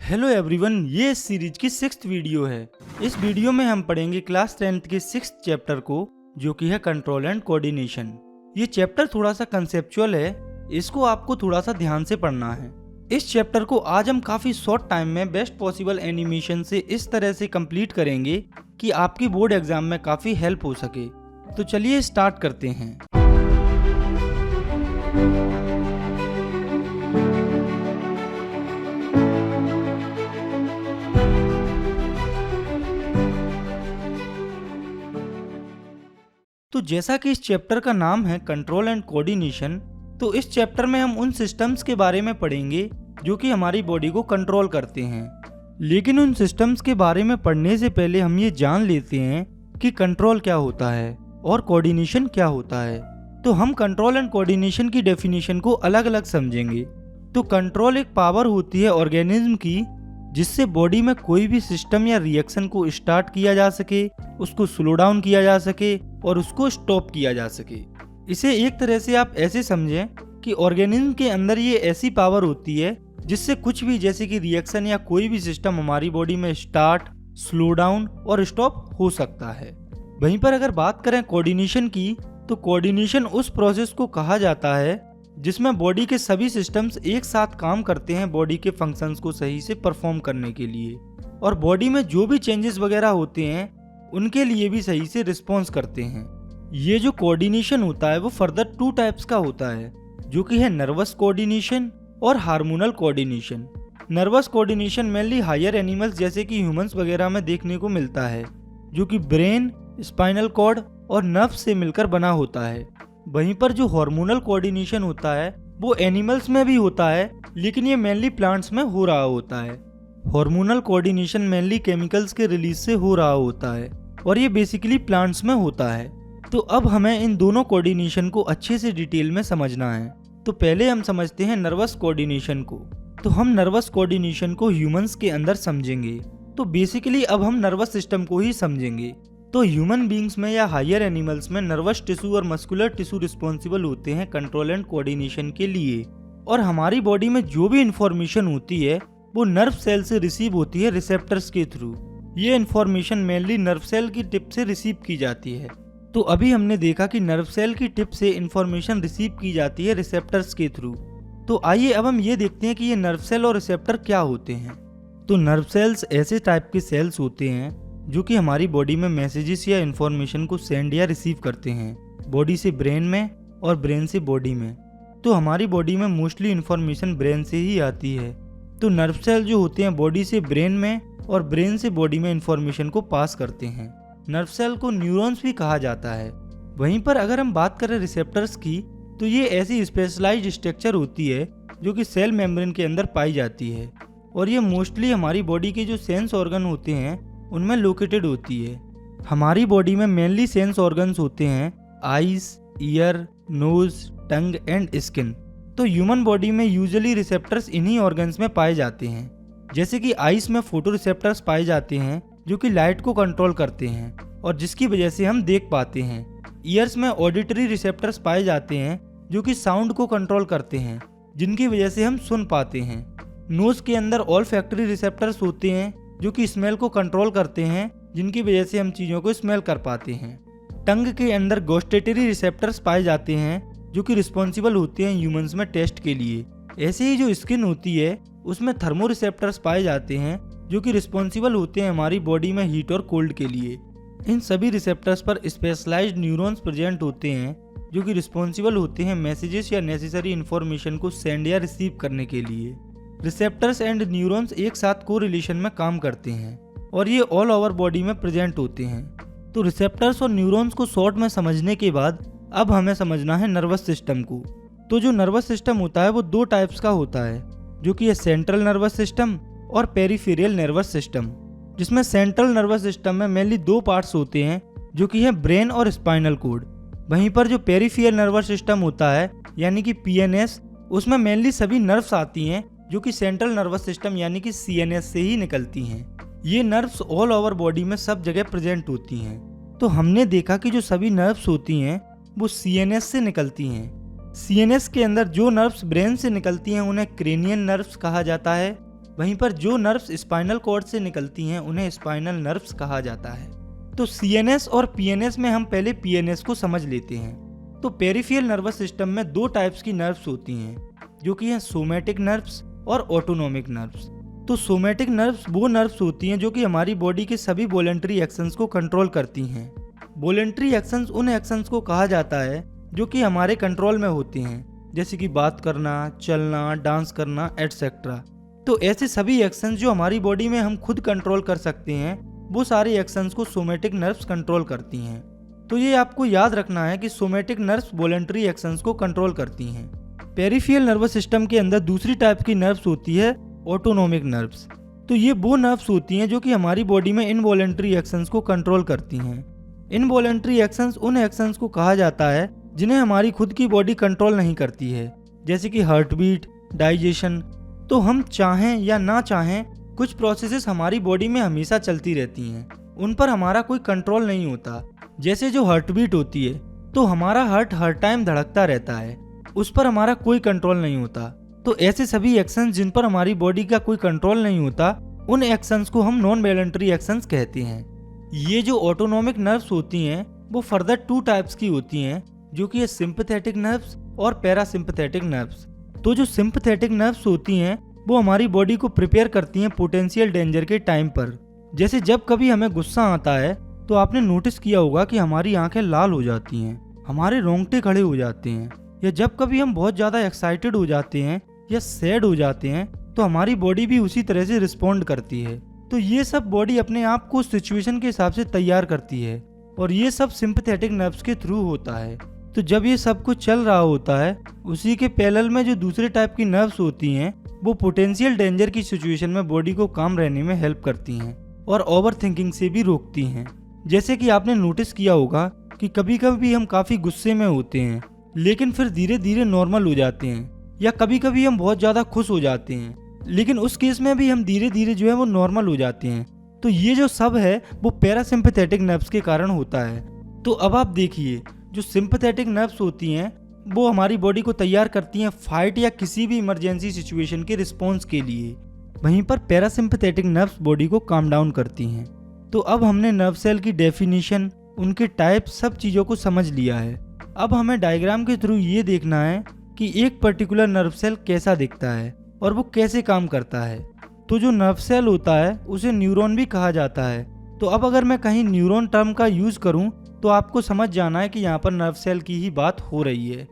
Hello everyone, ये इस series की 6th वीडियो है। इस वीडियो में हम पढ़ेंगे क्लास 10th के 6th चैप्टर को, जो कि है कंट्रोल एंड कोऑर्डिनेशन। ये चैप्टर थोड़ा सा कंसेप्चुअल है, इसको आपको थोड़ा सा ध्यान से पढ़ना है। इस चैप्टर को आज हम काफी शॉर्ट टाइम में बेस्ट पॉसिबल एनिमेशन से इस तरह से कंप्लीट करेंगे कि आपकी बोर्ड एग्जाम में काफी हेल्प हो सके। तो चलिए स्टार्ट करते हैं। तो जैसा कि इस चैप्टर का नाम है कंट्रोल एंड कोऑर्डिनेशन, तो इस चैप्टर में हम उन सिस्टम्स के बारे में पढ़ेंगे जो कि हमारी बॉडी को कंट्रोल करते हैं। लेकिन उन सिस्टम्स के बारे में पढ़ने से पहले हम ये जान लेते हैं कि कंट्रोल क्या होता है और कोऑर्डिनेशन क्या होता है। तो हम कंट्रोल एंड कोऑर्डिनेशन की डेफिनेशन को अलग अलग समझेंगे। तो कंट्रोल एक पावर होती है ऑर्गेनिज्म की, जिससे बॉडी में कोई भी सिस्टम या रिएक्शन को स्टार्ट किया जा सके, उसको स्लो डाउन किया जा सके और उसको स्टॉप किया जा सके। इसे एक तरह से आप ऐसे समझें कि ऑर्गेनिज्म के अंदर ये ऐसी पावर होती है जिससे कुछ भी, जैसे कि रिएक्शन या कोई भी सिस्टम हमारी बॉडी में स्टार्ट, स्लो डाउन और स्टॉप हो सकता है। वहीं पर अगर बात करें कोऑर्डिनेशन की, तो कोऑर्डिनेशन उस प्रोसेस को कहा जाता है जिसमें बॉडी के सभी सिस्टम्स एक साथ काम करते हैं बॉडी के फंक्शंस को सही से परफॉर्म करने के लिए, और बॉडी में जो भी चेंजेस वगैरह होते हैं उनके लिए भी सही से रिस्पॉन्स करते हैं। ये जो कोऑर्डिनेशन होता है वो फर्दर 2 टाइप्स का होता है, जो कि है नर्वस कोऑर्डिनेशन और hormonal coordination. Nervous coordination mainly higher animals जैसे कि ह्यूमंस वगैरह में देखने को मिलता है, जो कि ब्रेन, स्पाइनल कॉर्ड और नर्व से मिलकर बना होता है। वहीं पर जो हार्मोनल कोऑर्डिनेशन होता है वो एनिमल्स में भी होता है, लेकिन ये मेनली प्लांट्स में हो रहा होता है। हार्मोनल कोऑर्डिनेशन मेनली केमिकल्स के रिलीज से हो रहा होता है और ये बेसिकली प्लांट्स में होता है। तो अब हमें इन दोनों कोऑर्डिनेशन को अच्छे से डिटेल में समझना है। तो पहले हम समझते हैं नर्वस कोऑर्डिनेशन को। तो हम नर्वस कोऑर्डिनेशन को ह्यूमंस के अंदर समझेंगे। तो बेसिकली अब हम नर्वस सिस्टम को ही समझेंगे। तो ह्यूमन बींग्स में या हायर एनिमल्स में नर्वस टिश्यू और मस्कुलर टिश्यू रिस्पॉन्सिबल होते हैं कंट्रोल एंड कोऑर्डिनेशन के लिए, और हमारी बॉडी में जो भी इंफॉर्मेशन होती है वो नर्व सेल से रिसीव होती है रिसेप्टर्स के थ्रू। ये इंफॉर्मेशन मेनली नर्व सेल की टिप से रिसीव की जाती है। तो अभी हमने देखा कि नर्व सेल की टिप से इंफॉर्मेशन रिसीव की जाती है रिसेप्टर्स के थ्रू। तो आइए अब हम ये देखते हैं कि ये नर्व सेल और रिसेप्टर क्या होते हैं। तो नर्व सेल्स ऐसे टाइप के सेल्स होते हैं जो कि हमारी बॉडी में मैसेजेस या इंफॉर्मेशन को सेंड या रिसीव करते हैं, बॉडी से ब्रेन में और ब्रेन से बॉडी में। तो हमारी बॉडी में मोस्टली इंफॉर्मेशन ब्रेन से ही आती है। तो नर्व सेल जो होते हैं बॉडी से ब्रेन में और ब्रेन से बॉडी में इंफॉर्मेशन को पास करते हैं। नर्व सेल को न्यूरॉन्स भी कहा जाता है। वहीं पर अगर हम बात करें रिसेप्टर्स की, तो ये ऐसी स्पेशलाइज्ड स्ट्रक्चर होती है जो कि सेल मेम्ब्रेन के अंदर पाई जाती है, और ये मोस्टली हमारी बॉडी के जो सेंस ऑर्गन होते हैं उनमें लोकेटेड होती है। हमारी बॉडी में मेनली सेंस ऑर्गन्स होते हैं eyes, ear, nose, tongue and skin. तो ह्यूमन बॉडी में यूजुअली रिसेप्टर्स इन्हीं ऑर्गन्स में पाए जाते हैं। जैसे कि आईज में फोटो रिसेप्टर्स पाए जाते हैं जो कि लाइट को कंट्रोल करते हैं और जिसकी वजह से हम देख पाते हैं। ईयर्स में ऑडिटरी रिसेप्टर्स पाए जाते हैं जो कि साउंड को कंट्रोल करते हैं, जिनकी वजह से हम सुन पाते हैं। नोज के अंदर ऑल्फैक्टरी रिसेप्टर्स होते हैं जो कि स्मेल को कंट्रोल करते हैं, जिनकी वजह से हम चीज़ों को स्मेल कर पाते हैं। टंग के अंदर गोस्टेटरी रिसेप्टर्स पाए जाते हैं जो कि रिस्पॉन्सिबल होते हैं ह्यूमंस में टेस्ट के लिए। ऐसे ही जो स्किन होती है उसमें थर्मो रिसेप्टर्स पाए जाते हैं जो कि रिस्पॉन्सिबल होते हैं हमारी बॉडी में हीट और कोल्ड के लिए। इन सभी रिसेप्टर्स पर स्पेशलाइज्ड न्यूरॉन्स प्रेजेंट होते हैं जो कि रिस्पॉन्सिबल होते हैं मैसेजेस या नेसेसरी इंफॉर्मेशन को सेंड या रिसीव करने के लिए। रिसेप्टर्स एंड न्यूरॉन्स एक साथ को रिलेशन में काम करते हैं और ये ऑल ओवर बॉडी में प्रेजेंट होते हैं। तो रिसेप्टर्स और न्यूरॉन्स को शॉर्ट में समझने के बाद अब हमें समझना है नर्वस सिस्टम को। तो जो नर्वस सिस्टम होता है वो 2 टाइप्स का होता है, जो कि है सेंट्रल नर्वस सिस्टम और पेरिफेरल नर्वस सिस्टम। जिसमें सेंट्रल नर्वस सिस्टम में मेनली 2 पार्ट्स होते हैं, जो कि है ब्रेन और स्पाइनल कॉर्ड। वहीं पर जो पेरिफेरल नर्वस सिस्टम होता है यानी कि पीएनएस, उसमें मेनली सभी नर्व्स आती हैं जो कि सेंट्रल नर्वस सिस्टम यानी कि सीएनएस से ही निकलती हैं। ये नर्व्स ऑल ओवर बॉडी में सब जगह प्रेजेंट होती हैं। तो हमने देखा कि जो सभी नर्व्स होती हैं वो सीएनएस से निकलती हैं। सीएनएस के अंदर जो नर्व्स ब्रेन से निकलती हैं उन्हें क्रेनियन नर्व्स कहा जाता है, वहीं पर जो नर्व्स स्पाइनल कॉर्ड से निकलती हैं उन्हें स्पाइनल नर्व्स कहा जाता है। तो सीएनएस और पीएनएस में हम पहले पीएनएस को समझ लेते हैं। तो पेरिफेरल नर्वस सिस्टम में दो टाइप्स की नर्व्स होती हैं, जो कि हैं सोमैटिक नर्व्स और ऑटोनोमिक नर्व्स। तो सोमैटिक नर्व्स वो नर्व्स होती हैं जो कि हमारी बॉडी के सभी वॉलंटरी एक्शंस को कंट्रोल करती हैं। वॉलंटरी एक्शंस उन एक्शंस को कहा जाता है जो कि हमारे कंट्रोल में होते हैं, जैसे कि बात करना, चलना, डांस करना एटसेट्रा। तो ऐसे सभी एक्शंस जो हमारी बॉडी में हम खुद कंट्रोल कर सकते हैं, वो सारे एक्शंस को सोमैटिक नर्व्स कंट्रोल करती हैं। तो ये आपको याद रखना है कि सोमैटिक नर्व्स वॉलंटरी एक्शंस को कंट्रोल करती हैं। पेरिफेरल नर्वस सिस्टम के अंदर दूसरी टाइप की नर्व्स होती है ऑटोनोमिक नर्व्स। तो ये वो नर्व्स होती हैं जो कि हमारी बॉडी में इनवॉलंटरी एक्शंस को कंट्रोल करती हैं। इनवॉलंटरी एक्शंस उन एक्शंस को कहा जाता है जिन्हें हमारी खुद की बॉडी कंट्रोल नहीं करती है, जैसे कि हार्ट बीट, डाइजेशन। तो हम चाहें या ना चाहें कुछ प्रोसेसेस हमारी बॉडी में हमेशा चलती रहती हैं, उन पर हमारा कोई कंट्रोल नहीं होता। जैसे जो हार्ट बीट होती है, तो हमारा हार्ट हर टाइम धड़कता रहता है, उस पर हमारा कोई कंट्रोल नहीं होता। तो ऐसे सभी एक्शंस जिन पर हमारी बॉडी का कोई कंट्रोल नहीं होता, उन एक्शंस को हम नॉन वॉलंटरी एक्शंस कहते हैं। ये जो ऑटोनोमिक नर्व्स होती हैं वो फर्दर टू टाइप्स की होती हैं, जो कि है सिंपैथेटिक नर्व्स और पैरासिम्पैथेटिक नर्व्स। तो जो सिंपैथेटिक नर्व्स होती हैं वो हमारी बॉडी को प्रिपेयर करती हैं पोटेंशियल डेंजर के टाइम पर। जैसे जब कभी हमें गुस्सा आता है तो आपने नोटिस किया होगा कि हमारी आंखें लाल हो जाती हैं, हमारे रोंगटे खड़े हो जाते हैं। या जब कभी हम बहुत ज़्यादा एक्साइटेड हो जाते हैं या सैड हो जाते हैं तो हमारी बॉडी भी उसी तरह से रिस्पॉन्ड करती है। तो ये सब बॉडी अपने आप को सिचुएशन के हिसाब से तैयार करती है, और ये सब सिंपैथेटिक नर्व्स के थ्रू होता है। तो जब ये सब कुछ चल रहा होता है, उसी के पैरेलल में जो दूसरे टाइप की नर्व्स होती हैं वो पोटेंशियल डेंजर की सिचुएशन में बॉडी को काम रहने में हेल्प करती हैं और ओवर थिंकिंग से भी रोकती हैं। जैसे कि आपने नोटिस किया होगा कि कभी कभी हम काफ़ी गुस्से में होते हैं लेकिन फिर धीरे धीरे नॉर्मल हो जाते हैं, या कभी कभी हम बहुत ज़्यादा खुश हो जाते हैं लेकिन उस केस में भी हम धीरे धीरे जो है वो नॉर्मल हो जाते हैं। तो ये जो सब है वो पैरासिम्पैथेटिक नर्व्स के कारण होता है। तो अब आप देखिए, जो सिंपैथेटिक नर्व्स होती हैं वो हमारी बॉडी को तैयार करती हैं फाइट या किसी भी इमरजेंसी सिचुएशन के रिस्पॉन्स के लिए। वहीं पर पैरासिम्पैथेटिक नर्व्स बॉडी को काम डाउन करती हैं। तो अब हमने नर्व सेल की डेफिनेशन, उनके टाइप, सब चीज़ों को समझ लिया है। अब हमें डायग्राम के थ्रू ये देखना है कि एक पर्टिकुलर नर्व सेल कैसा दिखता है और वो कैसे काम करता है। तो जो नर्व सेल होता है उसे न्यूरॉन भी कहा जाता है। तो अब अगर मैं कहीं न्यूरॉन टर्म का यूज़ करूं तो आपको समझ जाना है कि यहाँ पर नर्व सेल की ही बात हो रही है।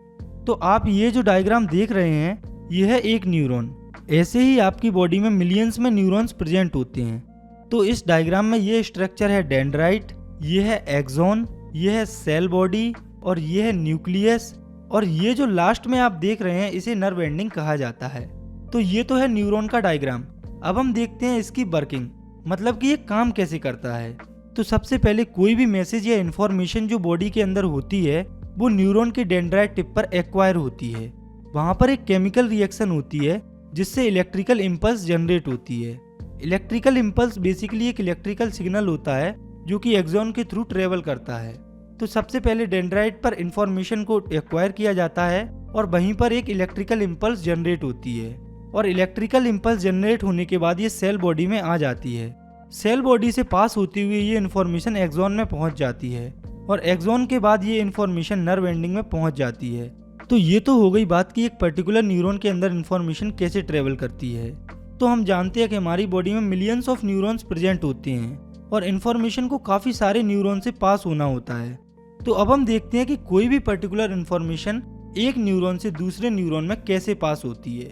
तो आप ये जो डायग्राम देख रहे हैं, ये है एक न्यूरॉन। ऐसे ही आपकी बॉडी में मिलियंस में न्यूरॉन्स प्रेजेंट होते हैं। तो इस डायग्राम में ये स्ट्रक्चर है डेंड्राइट, ये है एक्सॉन, ये है सेल बॉडी और ये है न्यूक्लियस, और ये जो लास्ट में आप देख रहे हैं इसे नर्व एंडिंग कहा जाता है। तो ये तो है न्यूरॉन का डायग्राम। अब हम देखते हैं इसकी वर्किंग, मतलब कि ये काम कैसे करता है। तो सबसे पहले कोई भी मैसेज या इन्फॉर्मेशन जो बॉडी के अंदर होती है वो न्यूरॉन के डेंड्राइट टिप पर एक्वायर होती है। वहाँ पर एक केमिकल रिएक्शन होती है जिससे इलेक्ट्रिकल इम्पल्स जनरेट होती है। इलेक्ट्रिकल इम्पल्स बेसिकली एक इलेक्ट्रिकल सिग्नल होता है जो कि एक्सॉन के थ्रू ट्रेवल करता है। तो सबसे पहले डेंड्राइट पर इंफॉर्मेशन को एक्वायर किया जाता है और वहीं पर एक इलेक्ट्रिकल इम्पल्स जनरेट होती है, और इलेक्ट्रिकल इम्पल्स जनरेट होने के बाद ये सेल बॉडी में आ जाती है। सेल बॉडी से पास होती हुई ये इन्फॉर्मेशन एक्सॉन में पहुंच जाती है, और एक्सॉन के बाद ये इन्फॉर्मेशन नर्व एंडिंग में पहुंच जाती है। तो ये तो हो गई बात कि एक पर्टिकुलर न्यूरॉन के अंदर इन्फॉर्मेशन कैसे ट्रेवल करती है। तो हम जानते हैं कि हमारी बॉडी में मिलियंस ऑफ न्यूरॉन्स प्रेजेंट होते हैं और इन्फॉर्मेशन को काफ़ी सारे न्यूरॉन से पास होना होता है। तो अब हम देखते हैं कि कोई भी पर्टिकुलर इन्फॉर्मेशन एक न्यूरॉन से दूसरे न्यूरॉन में कैसे पास होती है।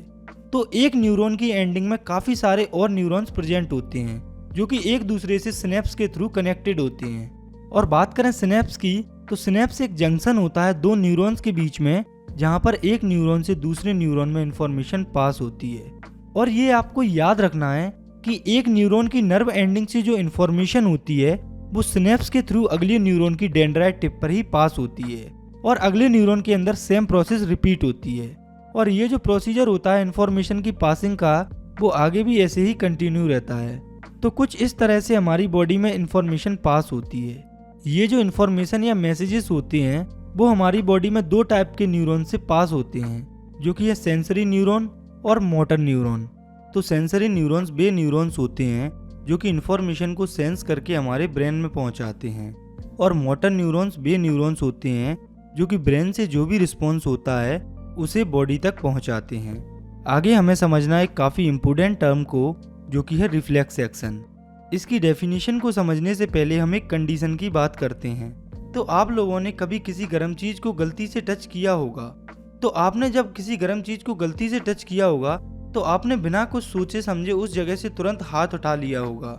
तो एक न्यूरॉन की एंडिंग में काफ़ी सारे और न्यूरॉन्स प्रेजेंट होते हैं जो कि एक दूसरे से सिनेप्स के थ्रू कनेक्टेड होते हैं। और बात करें सिनेप्स की, तो सिनेप्स एक जंक्शन होता है दो न्यूरॉन्स के बीच में, जहां पर एक न्यूरॉन से दूसरे न्यूरॉन में इंफॉर्मेशन पास होती है। और ये आपको याद रखना है कि एक न्यूरॉन की नर्व एंडिंग से जो इंफॉर्मेशन होती है वो सिनेप्स के थ्रू अगले न्यूरॉन की डेंड्राइट टिप पर ही पास होती है, और अगले न्यूरॉन के अंदर सेम प्रोसेस रिपीट होती है। और ये जो प्रोसीजर होता है इन्फॉर्मेशन की पासिंग का, वो आगे भी ऐसे ही कंटिन्यू रहता है। तो कुछ इस तरह से हमारी बॉडी में इंफॉर्मेशन पास होती है। ये जो इन्फॉर्मेशन या मैसेजेस होते हैं वो हमारी बॉडी में दो टाइप के न्यूरॉन से पास होते हैं, जो कि है सेंसरी न्यूरॉन और मोटर न्यूरॉन। तो सेंसरी न्यूरॉन्स वे न्यूरॉन्स होते हैं जो कि इन्फॉर्मेशन को सेंस करके हमारे ब्रेन में पहुंचाते हैं, और मोटर न्यूरॉन्स वे न्यूरॉन्स होते हैं जो कि ब्रेन से जो भी रिस्पॉन्स होता है उसे बॉडी तक पहुंचाते हैं। आगे हमें समझना है एक काफ़ी इम्पोर्टेंट टर्म को, जो कि है रिफ्लेक्स एक्शन। इसकी डेफिनेशन को समझने से पहले हम एक कंडीशन की बात करते हैं। तो आप लोगों ने कभी किसी गर्म चीज़ को गलती से टच किया होगा। तो आपने जब किसी गर्म चीज़ को गलती से टच किया होगा तो आपने बिना कुछ सोचे समझे उस जगह से तुरंत हाथ उठा लिया होगा।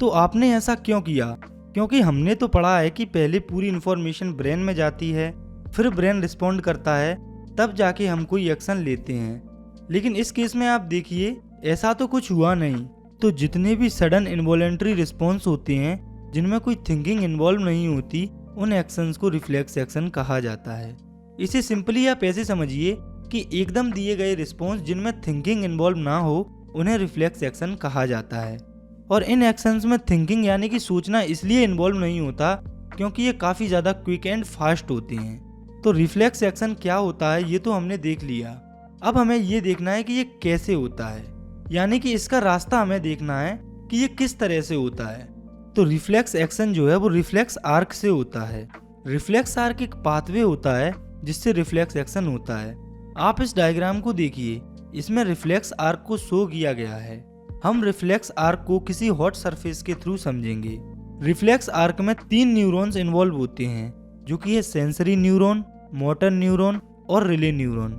तो आपने ऐसा क्यों किया? क्योंकि हमने तो पढ़ा है कि पहले पूरी इन्फॉर्मेशन ब्रेन में जाती है, फिर ब्रेन रिस्पॉन्ड करता है, तब जाके हम कोई एक्शन लेते हैं। लेकिन इस केस में आप देखिए ऐसा तो कुछ हुआ नहीं। तो जितने भी सडन इनवॉलेंट्री रिस्पॉन्स होते हैं जिनमें कोई थिंकिंग इन्वॉल्व नहीं होती, उन एक्शंस को रिफ्लेक्स एक्शन कहा जाता है। इसे सिंपली आप ऐसे समझिए कि एकदम दिए गए रिस्पॉन्स जिनमें थिंकिंग इन्वॉल्व ना हो उन्हें रिफ्लेक्स एक्शन कहा जाता है। और इन एक्शंस में थिंकिंग यानी कि सोचना इसलिए इन्वॉल्व नहीं होता क्योंकि ये काफ़ी ज़्यादा क्विक एंड फास्ट होते हैं। तो रिफ्लेक्स एक्शन क्या होता है ये तो हमने देख लिया। अब हमें ये देखना है कि ये कैसे होता है, यानी कि इसका रास्ता हमें देखना है कि ये किस तरह से होता है। तो रिफ्लेक्स एक्शन जो है वो रिफ्लेक्स आर्क से होता है। रिफ्लेक्स आर्क एक पाथवे होता है जिससे रिफ्लेक्स एक्शन होता है। आप इस डायग्राम को देखिए, इसमें रिफ्लेक्स आर्क को शो किया गया है। हम रिफ्लेक्स आर्क को किसी हॉट सरफेस के थ्रू समझेंगे। रिफ्लेक्स आर्क में 3 न्यूरॉन्स इन्वॉल्व होते हैं जो कि है सेंसरी न्यूरॉन, मोटर न्यूरॉन और रिले न्यूरॉन।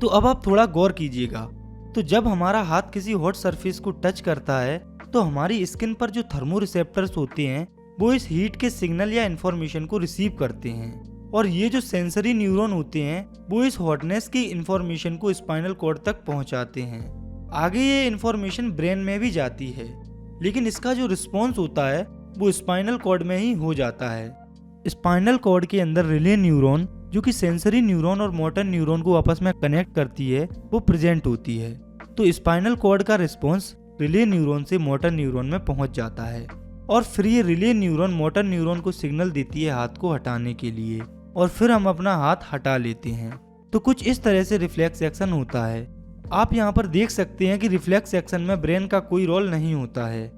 तो अब आप थोड़ा गौर कीजिएगा। तो जब हमारा हाथ किसी हॉट सरफेस को टच करता है तो हमारी स्किन पर जो थर्मो रिसेप्टर्स होते हैं वो इस हीट के सिग्नल या इंफॉर्मेशन को रिसीव करते हैं, और ये जो सेंसरी न्यूरॉन होते हैं वो इस हॉटनेस की इंफॉर्मेशन को स्पाइनल कॉर्ड तक पहुंचाते हैं। आगे ये इंफॉर्मेशन ब्रेन में भी जाती है, लेकिन इसका जो रिस्पॉन्स होता है वो स्पाइनल कॉर्ड में ही हो जाता है। स्पाइनल कॉर्ड के अंदर रिले न्यूरॉन जो कि सेंसरी न्यूरॉन और मोटर न्यूरॉन को आपस में कनेक्ट करती है वो प्रेजेंट होती है। तो स्पाइनल कॉर्ड का रिस्पॉन्स रिले न्यूरॉन से मोटर न्यूरॉन में पहुंच जाता है, और फिर ये रिले न्यूरॉन मोटर न्यूरॉन को सिग्नल देती है हाथ को हटाने के लिए, और फिर हम अपना हाथ हटा लेते हैं। तो कुछ इस तरह से रिफ्लेक्स एक्शन होता है। आप यहाँ पर देख सकते हैं कि रिफ्लेक्स एक्शन में ब्रेन का कोई रोल नहीं होता है।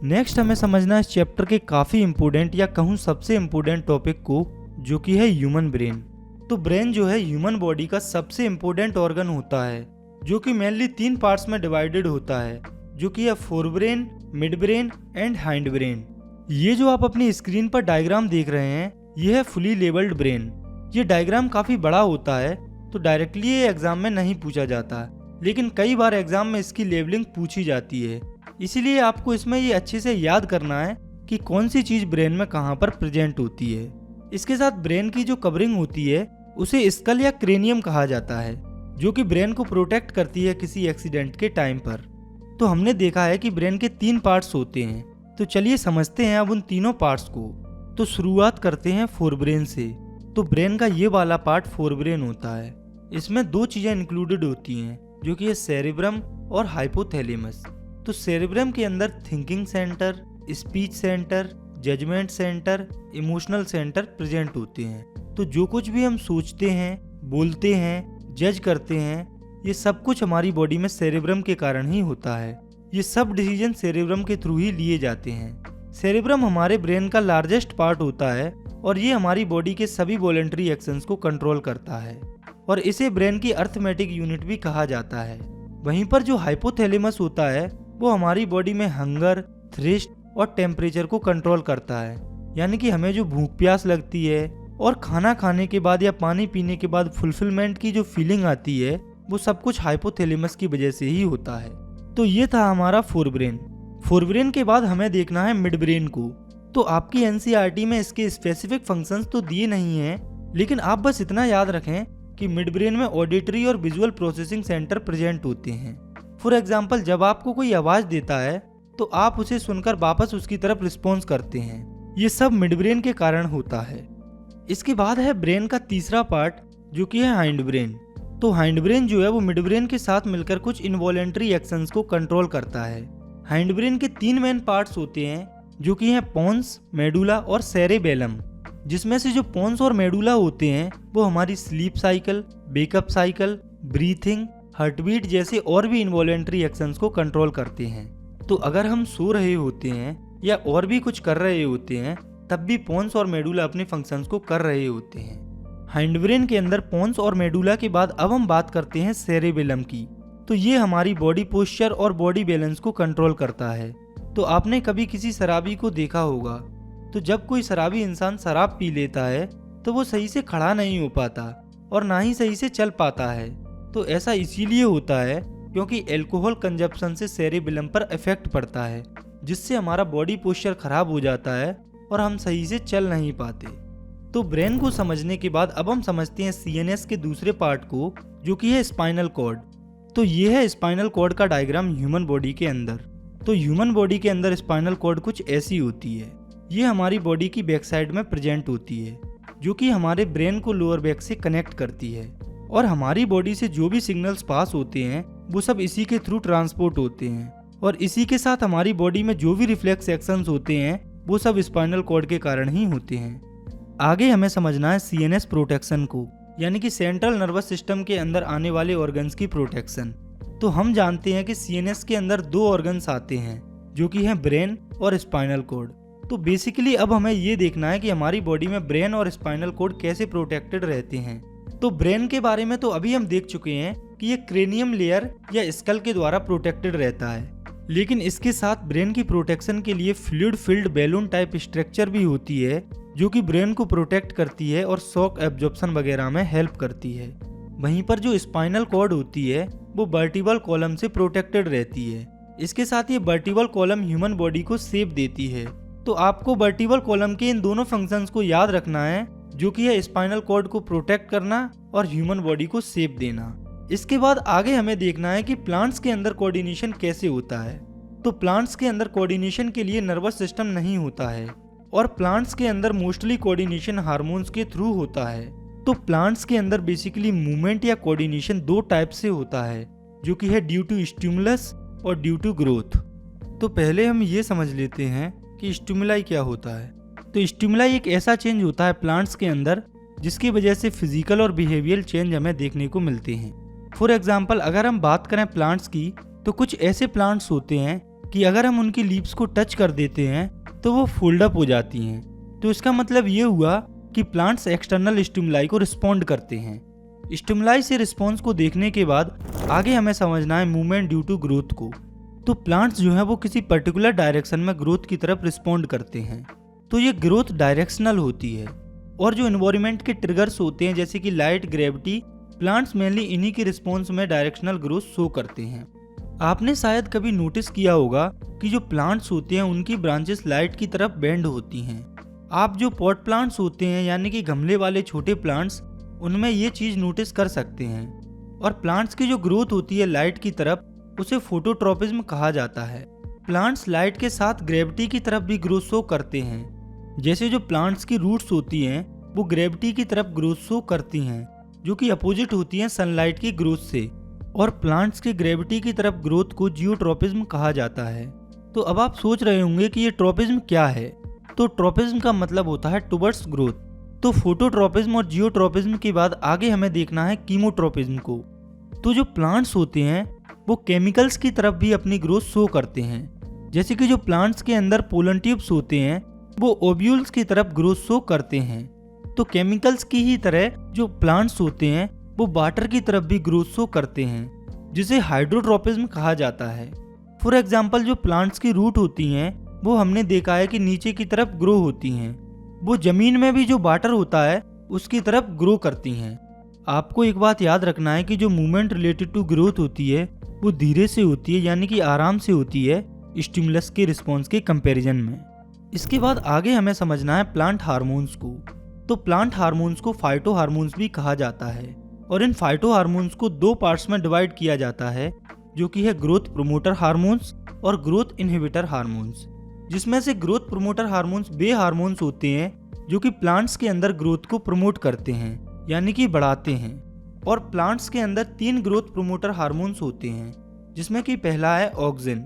नेक्स्ट हमें समझना है इस चैप्टर के काफ़ी इंपॉर्टेंट या कहूँ सबसे इम्पोर्टेंट टॉपिक को, जो कि है ह्यूमन ब्रेन। तो ब्रेन जो है ह्यूमन बॉडी का सबसे इम्पोर्टेंट ऑर्गन होता है, जो कि मेनली 3 पार्ट्स में डिवाइडेड होता है, जो कि है fore brain, mid brain and hind brain. ये जो आप अपनी स्क्रीन पर डायग्राम देख रहे हैं ये है फुली लेबल्ड ब्रेन। ये डायग्राम काफ़ी बड़ा होता है तो डायरेक्टली ये एग्जाम में नहीं पूछा जाता, लेकिन कई बार एग्जाम में इसकी लेबलिंग पूछी जाती है। इसीलिए आपको इसमें ये अच्छे से याद करना है कि कौन सी चीज़ ब्रेन में कहाँ पर प्रेजेंट होती है। इसके साथ ब्रेन की जो कवरिंग होती है उसे स्कल या क्रेनियम कहा जाता है, जो कि ब्रेन को प्रोटेक्ट करती है किसी एक्सीडेंट के टाइम पर। तो हमने देखा है कि ब्रेन के 3 पार्ट्स होते हैं, तो चलिए समझते हैं अब उन तीनों पार्ट्स को। तो शुरुआत करते हैं फोरब्रेन से। तो ब्रेन का ये वाला पार्ट फोरब्रेन होता है। इसमें 2 चीज़ें इंक्लूडेड होती हैं, जो कि है सेरेब्रम और हाइपोथैलेमस। तो सेरेब्रम के अंदर thinking centre, speech centre, judgement centre, emotional centre present होते हैं। तो जो कुछ भी हम सोचते हैं, बोलते हैं, जज करते हैं, ये सब कुछ हमारी बॉडी में सेरेब्रम के कारण ही होता है। ये सब डिसीजन सेरेब्रम के थ्रू ही लिए जाते हैं। सेरेब्रम हमारे ब्रेन का लार्जेस्ट पार्ट होता है और ये हमारी बॉडी के सभी वॉलेंटरी एक्शंस को कंट्रोल करता है, और इसे ब्रेन की अर्थमेटिक यूनिट भी कहा जाता है। वहीं पर जो हाइपोथैलेमस होता है वो हमारी बॉडी में हंगर, थ्रिस्ट और टेम्परेचर को कंट्रोल करता है, यानी कि हमें जो भूख प्यास लगती है और खाना खाने के बाद या पानी पीने के बाद फुलफिलमेंट की जो फीलिंग आती है वो सब कुछ हाइपोथैलेमस की वजह से ही होता है। तो ये था हमारा फोरब्रेन। फोरब्रेन के बाद हमें देखना है मिड ब्रेन को। तो आपकी एनसीईआरटी में इसके स्पेसिफिक फंक्शंस तो दिए नहीं हैं, लेकिन आप बस इतना याद रखें कि मिड ब्रेन में ऑडिटरी और विजुअल प्रोसेसिंग सेंटर प्रेजेंट होते हैं। फॉर एग्जाम्पल, जब आपको कोई आवाज़ देता है तो आप उसे सुनकर वापस उसकी तरफ रिस्पॉन्स करते हैं। ये सब मिड ब्रेन के कारण होता है। इसके बाद है ब्रेन का तीसरा पार्ट, जो कि है हाइंड ब्रेन। तो हाइंड ब्रेन जो है वो मिड ब्रेन के साथ मिलकर कुछ इनवॉलेंटरी एक्शंस को कंट्रोल करता है। हाइंड ब्रेन के 3 मेन पार्ट्स होते हैं, जो कि हैं पोन्स, मेडुला और सेरेबेलम। जिसमें से जो पोन्स और मेडुला होते हैं वो हमारी sleep cycle, wake up cycle, breathing, heartbeat जैसे और भी इनवॉलेंट्री एक्शंस को कंट्रोल करते हैं। तो अगर हम सो रहे होते हैं या और भी कुछ कर रहे होते हैं तब भी पोन्स और मेडुला अपने फंक्शंस को कर रहे होते हैं। हाइंडब्रेन के अंदर पोन्स और मेडुला के बाद अब हम बात करते हैं सेरेबेलम की। तो ये हमारी बॉडी पोस्चर और बॉडी बैलेंस को कंट्रोल करता है। तो आपने कभी किसी शराबी को देखा होगा, तो जब कोई शराबी इंसान शराब पी लेता है तो वो सही से खड़ा नहीं हो पाता और ना ही सही से चल पाता है। तो ऐसा इसीलिए होता है क्योंकि अल्कोहल कंजप्शन से सेरेबेलम पर इफेक्ट पड़ता है, जिससे हमारा बॉडी पोस्चर खराब हो जाता है और हम सही से चल नहीं पाते। तो ब्रेन को समझने के बाद अब हम समझते हैं सीएनएस के दूसरे पार्ट को, जो कि है स्पाइनल कॉर्ड। तो ये है स्पाइनल कॉर्ड का डायग्राम ह्यूमन बॉडी के अंदर। तो ह्यूमन बॉडी के अंदर स्पाइनल कॉर्ड कुछ ऐसी होती है। ये हमारी बॉडी की बैक साइड में प्रेजेंट होती है, जो कि हमारे ब्रेन को लोअर बैक से कनेक्ट करती है। और हमारी बॉडी से जो भी सिग्नल्स पास होते हैं वो सब इसी के थ्रू ट्रांसपोर्ट होते हैं। और इसी के साथ हमारी बॉडी में जो भी रिफ्लेक्स एक्शंस होते हैं वो सब स्पाइनल कॉर्ड के कारण ही होते हैं। आगे हमें समझना है सीएनएस प्रोटेक्शन को, यानी कि सेंट्रल नर्वस सिस्टम के अंदर आने वाले ऑर्गन्स की प्रोटेक्शन। तो हम जानते हैं कि सीएनएस के अंदर 2 ऑर्गन्स आते हैं, जो कि हैं ब्रेन और स्पाइनल कॉर्ड। तो बेसिकली अब हमें ये देखना है कि हमारी बॉडी में ब्रेन और स्पाइनल कॉर्ड कैसे प्रोटेक्टेड रहते हैं। तो ब्रेन के बारे में तो अभी हम देख चुके हैं कि ये क्रेनियम लेयर या स्कल के द्वारा प्रोटेक्टेड रहता है, लेकिन इसके साथ ब्रेन की प्रोटेक्शन के लिए fluid filled balloon type structure भी होती है, जो कि ब्रेन को प्रोटेक्ट करती है और शॉक एब्जॉर्प्शन वगैरह में हेल्प करती है। वहीं पर जो स्पाइनल कॉर्ड होती है वो वर्टिबल कॉलम से प्रोटेक्टेड रहती है। इसके साथ ये वर्टिबल कॉलम ह्यूमन बॉडी को शेप देती है। तो आपको वर्टिबल कॉलम के इन दोनों फंक्शंस को याद रखना है, जो कि है स्पाइनल कॉर्ड को प्रोटेक्ट करना और ह्यूमन बॉडी को शेप देना। इसके बाद आगे हमें देखना है कि प्लांट्स के अंदर कोऑर्डिनेशन कैसे होता है। तो प्लांट्स के अंदर कोऑर्डिनेशन के लिए नर्वस सिस्टम नहीं होता है और प्लांट्स के अंदर मोस्टली कोऑर्डिनेशन हार्मोन्स के थ्रू होता है। तो प्लांट्स के अंदर बेसिकली मूवमेंट या कोऑर्डिनेशन 2 टाइप से होता है, जो कि है ड्यू टू स्टिमुलस और ड्यू टू ग्रोथ। तो पहले हम ये समझ लेते हैं कि स्टिमुलाई क्या होता है। तो स्टिमुलाई एक ऐसा चेंज होता है प्लांट्स के अंदर जिसकी वजह से फिजिकल और बिहेवियरल चेंज हमें देखने को मिलते हैं। फॉर एग्जाम्पल अगर हम बात करें प्लांट्स की, तो कुछ ऐसे प्लांट्स होते हैं कि अगर हम उनकी लीव्स को टच कर देते हैं तो वो फोल्ड अप हो जाती हैं। तो इसका मतलब ये हुआ कि प्लांट्स एक्सटर्नल स्टिमुलाई को रिस्पॉन्ड करते हैं। स्टिमुलाई से रिस्पॉन्स को देखने के बाद आगे हमें समझना है मूवमेंट ड्यू टू ग्रोथ को। तो प्लांट्स जो है वो किसी पर्टिकुलर डायरेक्शन में ग्रोथ की तरफ रिस्पॉन्ड करते हैं। तो ये ग्रोथ डायरेक्शनल होती है। और जो एनवायरनमेंट के ट्रिगर्स होते हैं जैसे कि लाइट, ग्रेविटी, प्लांट्स मेनली इन्हीं के रिस्पॉन्स में डायरेक्शनल ग्रोथ शो करते हैं। आपने शायद कभी नोटिस किया होगा कि जो प्लांट्स होते हैं उनकी ब्रांचेस लाइट की तरफ बेंड होती हैं। आप जो पॉट प्लांट्स होते हैं यानी कि गमले वाले छोटे प्लांट्स, उनमें ये चीज नोटिस कर सकते हैं। और प्लांट्स की जो ग्रोथ होती है लाइट की तरफ, उसे फोटोट्रोपिज्म कहा जाता है। प्लांट्स लाइट के साथ ग्रेविटी की तरफ भी ग्रोथ शो करते हैं। जैसे जो प्लांट्स की रूट्स होती हैं वो ग्रेविटी की तरफ ग्रोथ शो करती हैं, जो कि अपोजिट होती हैं सनलाइट की ग्रोथ से। और प्लांट्स की ग्रेविटी की तरफ ग्रोथ को जियोट्रोपिज्म कहा जाता है। तो अब आप सोच रहे होंगे कि ये ट्रोपिज्म क्या है। तो ट्रोपिज्म का मतलब होता है टुवर्ड्स ग्रोथ। तो फोटोट्रोपिज्म और जियोट्रोपिज्म के बाद आगे हमें देखना है कीमोट्रोपिज्म को। तो जो प्लांट्स होते हैं वो केमिकल्स की तरफ भी अपनी ग्रोथ शो करते हैं। जैसे कि जो प्लांट्स के अंदर पोलन ट्यूब्स होते हैं वो ओव्यूल्स की तरफ ग्रोथ शो करते हैं। तो केमिकल्स की ही तरह जो प्लांट्स होते हैं वो वाटर की तरफ भी ग्रोथ शो करते हैं, जिसे हाइड्रोट्रोपिज्म कहा जाता है। फॉर एग्जाम्पल जो प्लांट्स की रूट होती हैं वो हमने देखा है कि नीचे की तरफ ग्रो होती हैं। वो जमीन में भी जो वाटर होता है उसकी तरफ ग्रो करती हैं। आपको एक बात याद रखना है कि जो मूवमेंट रिलेटेड टू ग्रोथ होती है वो धीरे से होती है, यानी कि आराम से होती है स्टिमुलस के रिस्पॉन्स के कंपैरिजन में। इसके बाद आगे हमें समझना है प्लांट हार्मोन्स को। तो प्लांट हार्मोन्स को फाइटो हार्मोन्स भी कहा जाता है। और इन फाइटो हार्मोन्स को 2 पार्ट्स में डिवाइड किया जाता है, जो कि है ग्रोथ प्रोमोटर हार्मोन्स और ग्रोथ इनहिबिटर हार्मोन्स। जिसमें से ग्रोथ प्रोमोटर हार्मोन्स वे हार्मोन्स होते हैं जो कि प्लांट्स के अंदर ग्रोथ को प्रमोट करते हैं, यानी कि बढ़ाते हैं। और प्लांट्स के अंदर 3 ग्रोथ प्रोमोटर हार्मोन्स होते हैं, जिसमें कि पहला है ऑक्सिन।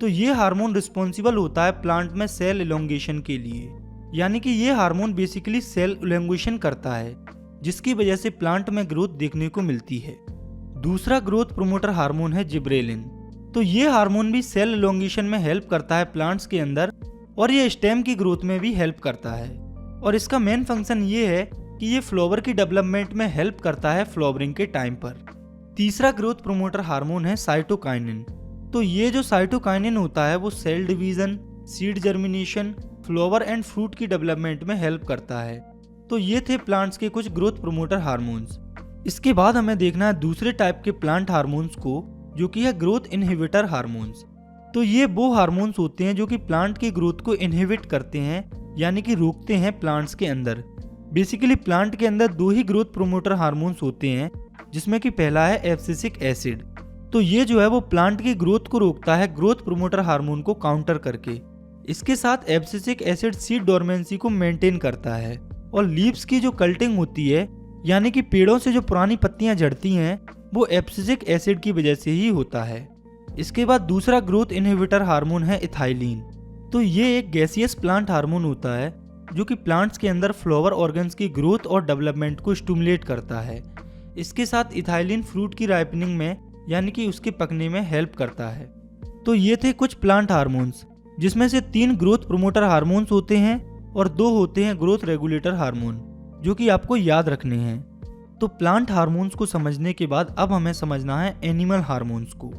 तो ये हार्मोन रिस्पॉन्सिबल होता है प्लांट में सेल इलोंगेशन के लिए, यानी कि ये हार्मोन बेसिकली सेल इलोंगेशन करता है, जिसकी वजह से प्लांट में ग्रोथ देखने को मिलती है। दूसरा ग्रोथ प्रोमोटर हार्मोन है जिब्रेलिन। तो ये हार्मोन भी सेल एलोंगेशन में हेल्प करता है प्लांट्स के अंदर, और ये स्टेम की ग्रोथ में भी हेल्प करता है। और इसका मेन फंक्शन ये है कि ये फ्लावर की डेवलपमेंट में हेल्प करता है फ्लावरिंग के टाइम पर। तीसरा ग्रोथ प्रोमोटर हार्मोन है साइटोकाइनिन। तो ये जो साइटोकाइनिन होता है वो cell division, seed germination, flower and fruit की डेवलपमेंट में हेल्प करता है। तो ये थे प्लांट्स के कुछ ग्रोथ प्रोमोटर हार्मोन्स। इसके बाद हमें देखना है दूसरे टाइप के प्लांट हार्मोन्स को, जो कि है ग्रोथ इनहिबिटर हार्मोन्स। तो ये वो हार्मोन्स होते हैं जो कि प्लांट की ग्रोथ को इनहिबिट करते हैं, यानी कि रोकते हैं प्लांट्स के अंदर। बेसिकली प्लांट के अंदर दो ही ग्रोथ प्रोमोटर हार्मोन्स होते हैं, जिसमें कि पहला है एब्सिसिक एसिड। तो ये जो है वो प्लांट की ग्रोथ को रोकता है ग्रोथ प्रोमोटर हार्मोन को काउंटर करके। इसके साथ एब्सिसिक एसिड सीड डोरमेंसी को मेंटेन करता है, और लीव्स की जो कल्टिंग होती है, यानी कि पेड़ों से जो पुरानी पत्तियां झड़ती हैं, वो एब्सिसिक एसिड की वजह से ही होता है। इसके बाद दूसरा ग्रोथ इनहिबिटर हार्मोन है इथाइलिन। तो ये एक गैसियस प्लांट हार्मोन होता है जो कि प्लांट्स के अंदर फ्लावर ऑर्गन्स की ग्रोथ और डेवलपमेंट को स्टिमुलेट करता है। इसके साथ इथाइलिन फ्रूट की राइपनिंग में, यानी कि उसके पकने में हेल्प करता है। तो ये थे कुछ प्लांट हार्मोन्स, जिसमें से 3 ग्रोथ प्रोमोटर हार्मोन्स होते हैं और 2 होते हैं ग्रोथ रेगुलेटर हार्मोन, जो कि आपको याद रखने हैं। तो प्लांट हार्मोन्स को समझने के बाद अब हमें समझना है एनिमल हार्मोन्स को।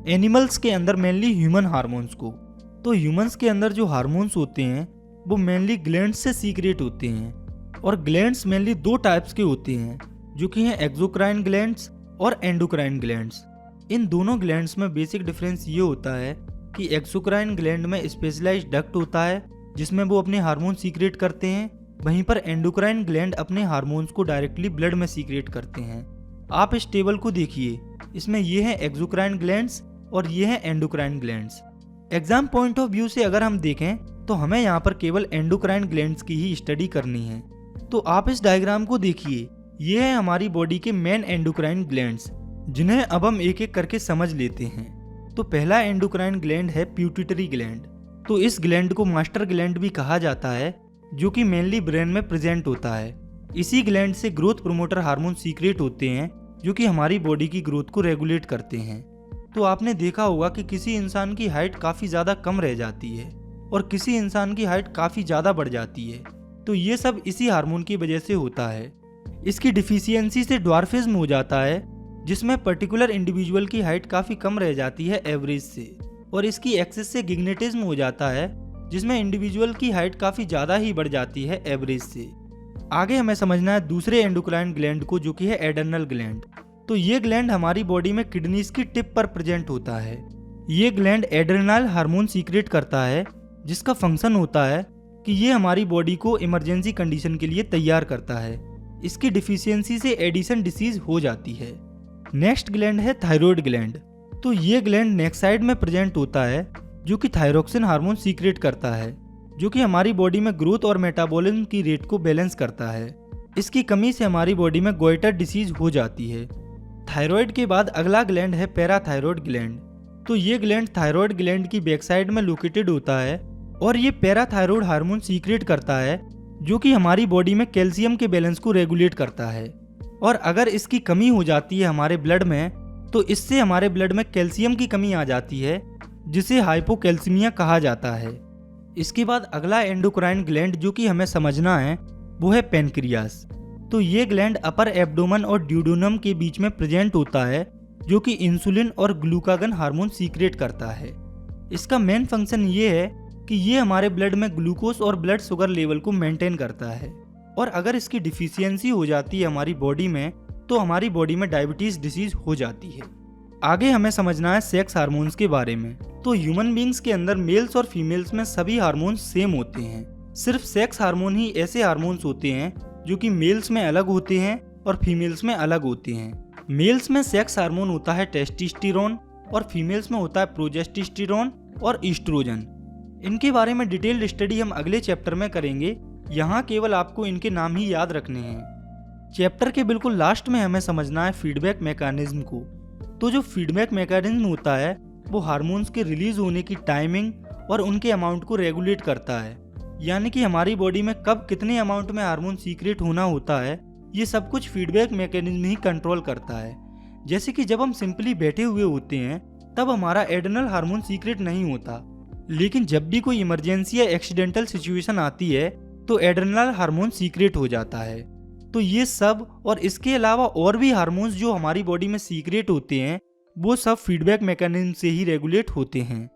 एनिमल्स के अंदर मेनली ह्यूमन हार्मोन्स को। तो ह्यूमंस के अंदर जो हार्मोन्स होते हैं वो मेनली ग्लैंड्स से सीक्रेट होते हैं, और ग्लैंड्स मेनली 2 टाइप्स के होते हैं, जो कि हैं एक्सोक्राइन ग्लैंड्स और एंडोक्राइन ग्लैंड्स। इन दोनों ग्लैंड्स में बेसिक डिफरेंस ये होता है कि एक्सोक्राइन ग्लैंड में स्पेशलाइज्ड डक्ट होता है जिसमें वो अपने हार्मोन सीक्रेट करते हैं, वहीं पर एंडोक्राइन ग्लैंड अपने हार्मोन्स को डायरेक्टली ब्लड में सीक्रेट करते हैं। आप इस टेबल को देखिए, इसमें ये हैं एक्सोक्राइन ग्लैंड्स और ये हैं endocrine glands. Exam point of view से अगर हम देखें तो हमें यहाँ पर केवल एंडोक्राइन ग्लैंड्स की ही स्टडी करनी है। तो आप इस डायग्राम को देखिए, ये है हमारी बॉडी के मेन एंडोक्राइन ग्लैंड्स, जिन्हें अब हम एक एक करके समझ लेते हैं। तो पहला एंडोक्राइन ग्लैंड है पिट्यूटरी ग्लैंड। तो इस ग्लैंड को मास्टर ग्लैंड भी कहा जाता है, जो कि मेनली ब्रेन में प्रेजेंट होता है। इसी ग्लैंड से ग्रोथ प्रोमोटर हार्मोन सीक्रेट होते हैं, जो कि हमारी बॉडी की ग्रोथ को रेगुलेट करते हैं। तो आपने देखा होगा कि किसी इंसान की हाइट काफ़ी ज़्यादा कम रह जाती है और किसी इंसान की हाइट काफ़ी ज़्यादा बढ़ जाती है। तो ये सब इसी हार्मोन की वजह से होता है। इसकी डिफिशियंसी से ड्वार्फिज्म हो जाता है, जिसमें पर्टिकुलर इंडिविजुअल की हाइट काफ़ी कम रह जाती है एवरेज से, और इसकी एक्सेस से गिग्नेटिज्म हो जाता है, जिसमें इंडिविजुअल की हाइट काफ़ी ज़्यादा ही बढ़ जाती है एवरेज से। आगे हमें समझना है दूसरे एंडोक्राइन ग्लैंड को, जो कि है एड्रेनल ग्लैंड। तो ये ग्लैंड हमारी बॉडी में किडनीज की टिप पर प्रेजेंट होता है। ये ग्लैंड एड्रेनल हार्मोन सीक्रेट करता है, जिसका फंक्शन होता है कि ये हमारी बॉडी को इमरजेंसी कंडीशन के लिए तैयार करता है। इसकी डिफिशियंसी से एडिशन डिसीज हो जाती है। नेक्स्ट ग्लैंड है थायराइड ग्लैंड। तो ये ग्लैंड नेक साइड में प्रेजेंट होता है, जो कि थायरोक्सिन हार्मोन सीक्रेट करता है, जो कि हमारी बॉडी में ग्रोथ और मेटाबॉलिज्म की रेट को बैलेंस करता है। इसकी कमी से हमारी बॉडी में गोइटर डिसीज हो जाती है। थायराइड के बाद अगला ग्लैंड है पैराथायराइड ग्लैंड। तो ये ग्लैंड थायराइड ग्लैंड की बैक साइड में लोकेटेड होता है, और ये पैराथायराइड हार्मोन सीक्रेट करता है, जो कि हमारी बॉडी में कैल्शियम के बैलेंस को रेगुलेट करता है। और अगर इसकी कमी हो जाती है हमारे ब्लड में, तो इससे हमारे ब्लड में कैल्शियम की कमी आ जाती है, जिसे हाइपोकैल्सीमिया कहा जाता है। इसके बाद अगला एंडोक्राइन ग्लैंड जो कि हमें समझना है वो है पेनक्रियास। तो ये ग्लैंड अपर एब्डोमेन और ड्यूडेनम के बीच में प्रेजेंट होता है, जो कि इंसुलिन और ग्लूकागन हार्मोन सीक्रेट करता है। इसका मेन फंक्शन ये है कि ये हमारे ब्लड में ग्लूकोज और ब्लड शुगर लेवल को मेंटेन करता है, और अगर इसकी डिफिशियंसी हो जाती है हमारी बॉडी में, तो हमारी बॉडी में डायबिटीज डिसीज हो जाती है। आगे हमें समझना है सेक्स हार्मोन्स के बारे में। तो ह्यूमन बींग्स के अंदर मेल्स और फीमेल्स में सभी हार्मोन्स सेम होते हैं। सिर्फ सेक्स हार्मोन ही ऐसे हार्मोन्स होते हैं जो कि मेल्स में अलग होते हैं और फीमेल्स में अलग होते हैं। मेल्स में सेक्स हार्मोन होता है टेस्टोस्टेरोन, और फीमेल्स में होता है प्रोजेस्टेरोन और ईस्ट्रोजन। इनके बारे में डिटेल्ड स्टडी हम अगले चैप्टर में करेंगे। यहाँ केवल आपको इनके नाम ही याद रखने हैं। चैप्टर के बिल्कुल लास्ट में हमें समझना है फीडबैक मैकेनिज्म को। तो जो फीडबैक मैकेनिज्म होता है वो हार्मोन्स के रिलीज होने की टाइमिंग और उनके अमाउंट को रेगुलेट करता है, यानी कि हमारी बॉडी में कब कितने अमाउंट में हार्मोन सीक्रेट होना होता है, ये सब कुछ फीडबैक मैकेनिज्म ही कंट्रोल करता है। जैसे कि जब हम सिंपली बैठे हुए होते हैं तब हमारा एड्रेनल हार्मोन सीक्रेट नहीं होता, लेकिन जब भी कोई इमरजेंसी या एक्सीडेंटल सिचुएशन आती है तो एड्रेनल हार्मोन सीक्रेट हो जाता है। तो ये सब और इसके अलावा और भी हार्मोन्स जो हमारी बॉडी में सीक्रेट होते हैं वो सब फीडबैक मैकेनिज्म से ही रेगुलेट होते हैं।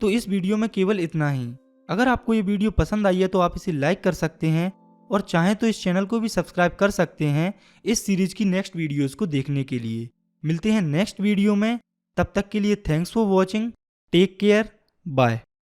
तो इस वीडियो में केवल इतना ही। अगर आपको ये वीडियो पसंद आई है तो आप इसे लाइक कर सकते हैं और चाहें तो इस चैनल को भी सब्सक्राइब कर सकते हैं इस सीरीज की नेक्स्ट वीडियोस को देखने के लिए। मिलते हैं नेक्स्ट वीडियो में, तब तक के लिए thanks for watching, take care, bye.